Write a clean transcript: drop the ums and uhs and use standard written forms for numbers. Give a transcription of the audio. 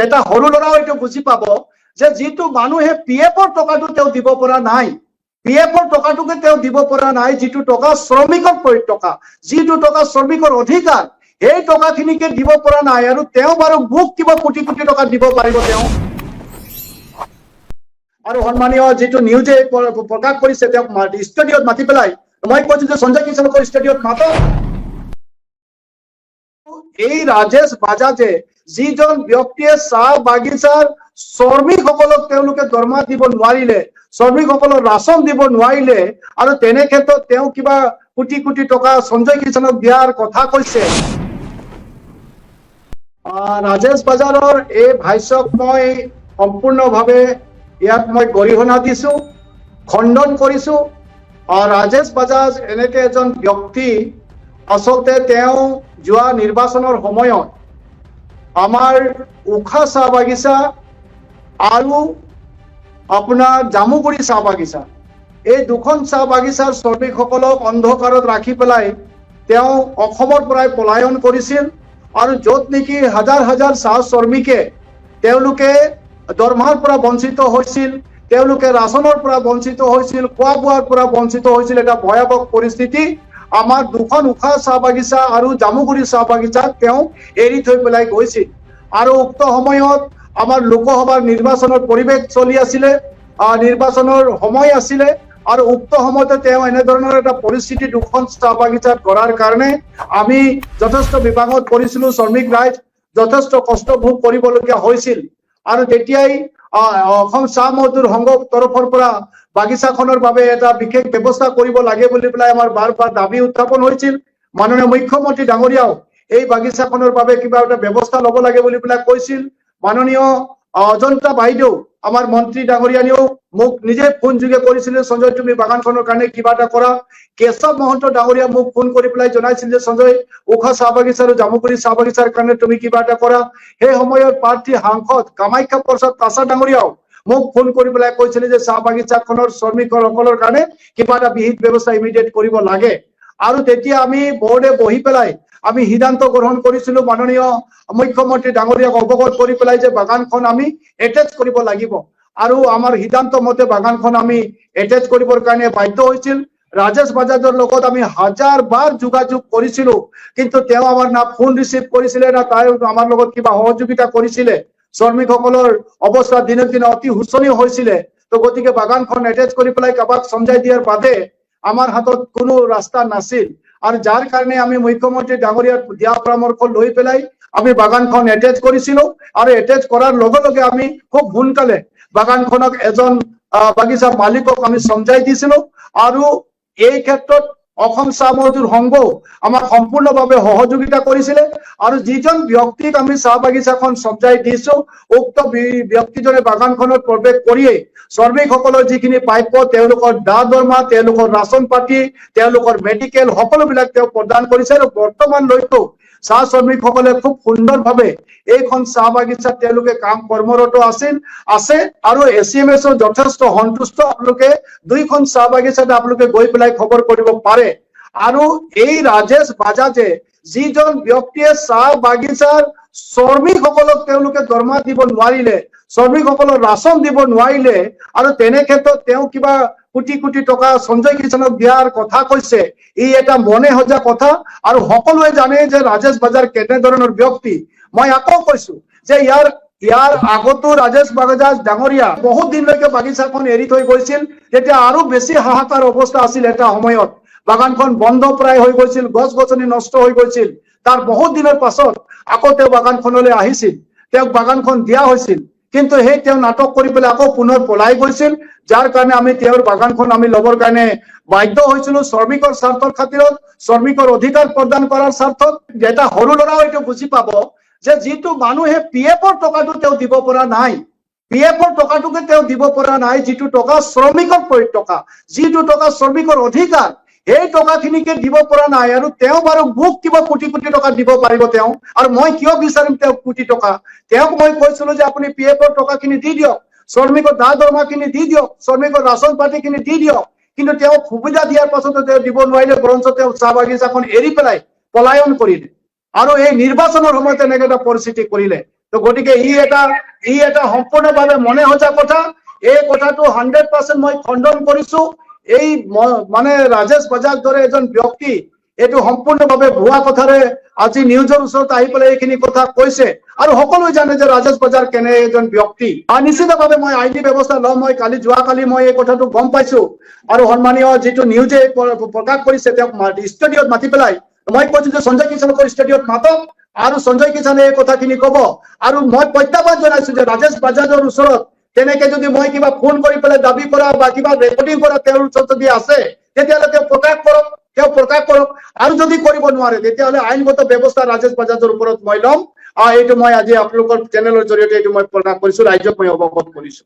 এটা সৰু ল'ৰাও এইটো বুজি পাব যে যিটো মানুহে পিএফৰ টকাটো তেওঁ দিব পৰা নাই, পিএফৰ টকাটোকে তেওঁ দিব পৰা নাই, যিটো টকা শ্ৰমিকৰ টকা, যিটো টকা শ্ৰমিকৰ অধিকাৰ, এই টকাখিনিকে দিব পৰা নাই। আৰু তেওঁ বাৰু মোক কিবা কোটি কোটি টকা দিব পাৰিব তেওঁ। আৰু সন্মানীয় যিটো নিউজে প্ৰকাশ কৰিছে তেওঁক ষ্টুডিঅ'ত মাতি পেলাই মই কৈছো যে সঞ্জয় কিষাণক ষ্টুডিঅ'ত মাতক। এই ৰাজেশ বাজাজে যিজন ব্যক্তিয়ে চাহ বাগিচাৰ শ্ৰমিকসকলক তেওঁলোকে দৰমহা দিব নোৱাৰিলে, শ্ৰমিকসকলক ৰাচন দিব নোৱাৰিলে, আৰু তেনে ক্ষেত্ৰত তেওঁ কিবা কোটি কোটি টকা সঞ্জয় কিষাণক দিয়াৰ কথা কৈছে। ৰাজেশ বাজাৰৰ এই ভাষ্যক মই সম্পূৰ্ণভাৱে ইয়াত মই গৰিহণা দিছো, খণ্ডন কৰিছো। ৰাজেশ বাজাজ এনেকে এজন ব্যক্তি, আচলতে তেওঁ যোৱা নিৰ্বাচনৰ সময়ত আমাৰ উখা চাহ বাগিচা আৰু আপোনাৰ জামুগুৰি চাহ বাগিচা, এই দুখন চাহ বাগিচাৰ শ্ৰমিকসকলক অন্ধকাৰত ৰাখি পেলাই তেওঁ অসমৰ পৰাই পলায়ন কৰিছিল। আৰু য'ত নেকি হাজাৰ হাজাৰ চাহ শ্ৰমিকে তেওঁলোকে দৰমহাৰ পৰা বঞ্চিত হৈছিল, তেওঁলোকে ৰাচনৰ পৰা বঞ্চিত হৈছিল, খোৱা বোৱাৰ পৰা বঞ্চিত হৈছিল, এটা ভয়াৱহ পৰিস্থিতি। আমাৰ দুখন উখা চাহ বাগিচা আৰু জামুগুৰি চাহ বাগিচাক তেওঁ এৰি থৈ পেলাই গৈছিল। আৰু উক্ত সময়ত আমাৰ লোকসভাৰ নিৰ্বাচনৰ পৰিৱেশ চলি আছিলে, নিৰ্বাচনৰ সময় আছিলে, আৰু উক্ত সময়তে তেওঁ এনেধৰণৰ এটা পৰিস্থিতি দুখন চাহ বাগিচাত কৰাৰ কাৰণে আমি যথেষ্ট বিপাঙত পৰিছিলো, শ্ৰমিক ৰাইজ যথেষ্ট কষ্ট ভোগ কৰিবলগীয়া হৈছিল। আৰু তেতিয়াই অসম চাহ মজদুৰ সংঘৰ তৰফৰ পৰা বাগিচাখনৰ বাবে এটা বিশেষ ব্যৱস্থা কৰিব লাগে বুলি পেলাই আমাৰ বাৰ বাৰ দাবী উত্থাপন হৈছিল। মাননীয় মুখ্যমন্ত্ৰী ডাঙৰীয়াও এই বাগিচাখনৰ বাবে কিবা এটা ব্যৱস্থা ল'ব লাগে বুলি পেলাই কৈছিল। মাননীয় অজন্তা বাইদেউ আমাৰ মন্ত্ৰী ডাঙৰীয়ানীও মোক নিজে ফোন যোগে কৰিছিলে, সঞ্জয় তুমি বাগানখনৰ কাৰণে কিবা এটা কৰা। কেশৱ মহন্ত ডাঙৰীয়া মোক ফোন কৰি পেলাই জনাইছিল যে সঞ্জয় উখা চাহ বাগিচা আৰু জামুগুৰি চাহ বাগিচাৰ কাৰণে তুমি কিবা এটা কৰা। সেই সময়ত প্ৰাৰ্থী সাংসদ কামাখ্যা প্ৰসাদ তাছা ডাঙৰীয়াও মোক ফোন কৰি পেলাই কৈছিলে যে চাহ বাগিচাখনৰ শ্ৰমিকসকলৰ কাৰণে কিবা এটা বিহিত ব্যৱস্থা ইমিডিয়েট কৰিব লাগে। আৰু তেতিয়া আমি বৰ্ডে বহি পেলাই আমি সিদ্ধান্ত গ্ৰহণ কৰিছিলো, মাননীয় মুখ্যমন্ত্ৰী ডাঙৰীয়াক অৱগত কৰি পেলাই যে বাগানখন আমি এটেচ কৰিব লাগিব। আৰু আমাৰ সিদ্ধান্ত মতে বাগানখন আমি এটেচ কৰিবৰ কাৰণে বাধ্য হৈছিল। ৰাজেশ বাজাজৰ লগত আমি হাজাৰ বাৰ যোগাযোগ কৰিছিলো, কিন্তু তেওঁ আমাৰ না ফোন ৰিচিভ কৰিছিলে, না তাই আমাৰ লগত কিবা সহযোগিতা কৰিছিলে। শ্ৰমিকসকলৰ অৱস্থা দিনক দিনে অতি শোচনীয় হৈছিলে। তো গতিকে বাগানখন এটেচ কৰি পেলাই কাবাক সমজাই দিয়াৰ বাদে আমাৰ হাতত কোনো ৰাস্তা নাছিল। আৰু যাৰ কাৰণে আমি মুখ্যমন্ত্ৰী ডাঙৰীয়াৰ দিয়া পৰামৰ্শ লৈ পেলাই আমি বাগানখন এটেচ কৰিছিলো। আৰু এটেচ কৰাৰ লগে লগে আমি খুব সোনকালে বাগানখনক এজন বাগিচা মালিকক আমি সমজাই দিছিলো। আৰু এই ক্ষেত্ৰত অসম চাহ মজদুৰ সংঘও আমাক সম্পূৰ্ণভাৱে সহযোগিতা কৰিছিলে। আৰু যিজন ব্যক্তিক আমি চাহ বাগিচাখন সমজাই দিছো, উক্ত ব্যক্তিজনে বাগানখনত প্ৰৱেশ কৰিয়েই শ্ৰমিকসকলৰ যিখিনি প্ৰাপ্য, তেওঁলোকৰ দৰমহা, তেওঁলোকৰ ৰাচন পাতি, তেওঁলোকৰ মেডিকেল সকলোবিলাক তেওঁ প্ৰদান কৰিছে। আৰু বৰ্তমানলৈতো চাহ শ্ৰমিকসকলে খুব সুন্দৰভাৱে এইখন চাহ বাগিচাত তেওঁলোকে কাম কৰ্মৰত আছে। আৰু ACMSৰ যথেষ্ট সন্তুষ্ট। আপোনালোকে দুইখন চাহ বাগিচাত আপোনালোকে গৈ পেলাই খবৰ কৰিব পাৰে। আৰু এই ৰাজেশ বাজাজে যিজন ব্যক্তিয়ে চাহ বাগিচাৰ শ্ৰমিকসকলক তেওঁলোকে দৰমহা দিব নোৱাৰিলে, শ্ৰমিকসকলক ৰাচন দিব নোৱাৰিলে, আৰু তেনে ক্ষেত্ৰত তেওঁ কিবা কোটি কোটি টকা সঞ্জয় কিষাণক দিয়াৰ কথা কৈছে, ই এটা মনে সজা কথা। আৰু সকলোৱে জানে যে ৰাজেশ বাজাৰ কেনেধৰণৰ ব্যক্তি। মই আকৌ কৈছো যে ইয়াৰ আগতো ৰাজেশ বাজাজ ডাঙৰীয়া বহুত দিনলৈকে বাগিচাখন এৰি থৈ গৈছিল, তেতিয়া আৰু বেছি হাহাকাৰ অৱস্থা আছিল। এটা সময়ত বাগানখন বন্ধ প্ৰায় হৈ গৈছিল, গছ গছনি নষ্ট হৈ গৈছিল। তাৰ বহুত দিনৰ পাছত আকৌ তেওঁ বাগানখনলৈ আহিছিল, তেওঁক বাগানখন দিয়া হৈছিল, কিন্তু সেই তেওঁ নাটক কৰি পেলাই আকৌ পুনৰ পলাই গৈছিল। যাৰ কাৰণে আমি তেওঁৰ বাগানখন আমি ল'বৰ কাৰণে বাধ্য হৈছিলো, শ্ৰমিকৰ স্বাৰ্থৰ খাতিৰত, শ্ৰমিকৰ অধিকাৰ প্ৰদান কৰাৰ স্বাৰ্থত। এটা সৰু ল'ৰাও এইটো বুজি পাব যে যিটো মানুহে পিএফৰ টকাটো তেওঁ দিব পৰা নাই, পিএফৰ টকাটোকে তেওঁ দিব পৰা নাই, যিটো টকা শ্ৰমিকৰ টকা, যিটো টকা শ্ৰমিকৰ অধিকাৰ, এই টকাখিনিকে দিব পৰা নাই। আৰু তেওঁ বাৰু মোক কিবা কোটি কোটি টকা দিব পাৰিব তেওঁ। আৰু মই কিয় বিচাৰিম তেওঁক কোটি টকা? তেওঁক মই কৈছিলো যে আপুনি পিএফৰ টকাখিনি দি দিয়ক, শ্ৰমিকৰ দৰমহাখিনি দি দিয়ক, শ্ৰমিকৰ ৰাচন পাতিখিনি দি দিয়ক। কিন্তু তেওঁক সুবিধা দিয়াৰ পাছতো তেওঁ দিব নোৱাৰিলে, বৰঞ্চ তেওঁ চাহ বাগিচাখন এৰি পেলাই পলায়ন কৰিলে। আৰু এই নিৰ্বাচনৰ সময়ত এনেকে এটা পৰিস্থিতি কৰিলে। তো গতিকে ই এটা সম্পূৰ্ণভাৱে মনে সজা কথা। এই কথাটো 100% মই খণ্ডন কৰিছো। এই মানে ৰাজেশ বাজাজ দৰে এজন ব্যক্তি এইটো সম্পূৰ্ণভাৱে ভুৱা কথাৰে আজি নিউজৰ ওচৰত আহি পেলাই এইখিনি কথা কৈছে। আৰু সকলোৱে জানে যে ৰাজেশ বাজাৰ কেনে এজন ব্যক্তি। নিশ্চিতভাৱে মই আইনী ব্যৱস্থা ল'ম। মই যোৱাকালি মই এই কথাটো গম পাইছো আৰু সন্মানীয় যিটো নিউজে প্ৰকাশ কৰিছে তেওঁক ষ্টুডিঅ'ত মাতি পেলাই মই কৈছো যে সঞ্জয় কিষাণক ষ্টুডিঅ'ত মাতক আৰু সঞ্জয় কিষাণে এই কথাখিনি ক'ব। আৰু মই প্ৰত্যাহ্বান জনাইছো যে ৰাজেশ বাজাজৰ ওচৰত তেনেকে যদি মই কিবা ফোন কৰি পেলাই দাবী কৰা বা কিবা ৰেকৰ্ডিং কৰা তেওঁৰ ওচৰত যদি আছে তেতিয়াহ'লে তেওঁ প্ৰকাশ কৰক। আৰু যদি কৰিব নোৱাৰে তেতিয়াহ'লে আইনগত ব্যৱস্থা ৰাজেশ বাজাজৰ ওপৰত মই ল'ম। এইটো মই আজি আপোনালোকৰ চেনেলৰ জৰিয়তে এইটো মই প্ৰকাশ কৰিছো, ৰাইজক মই অৱগত কৰিছো।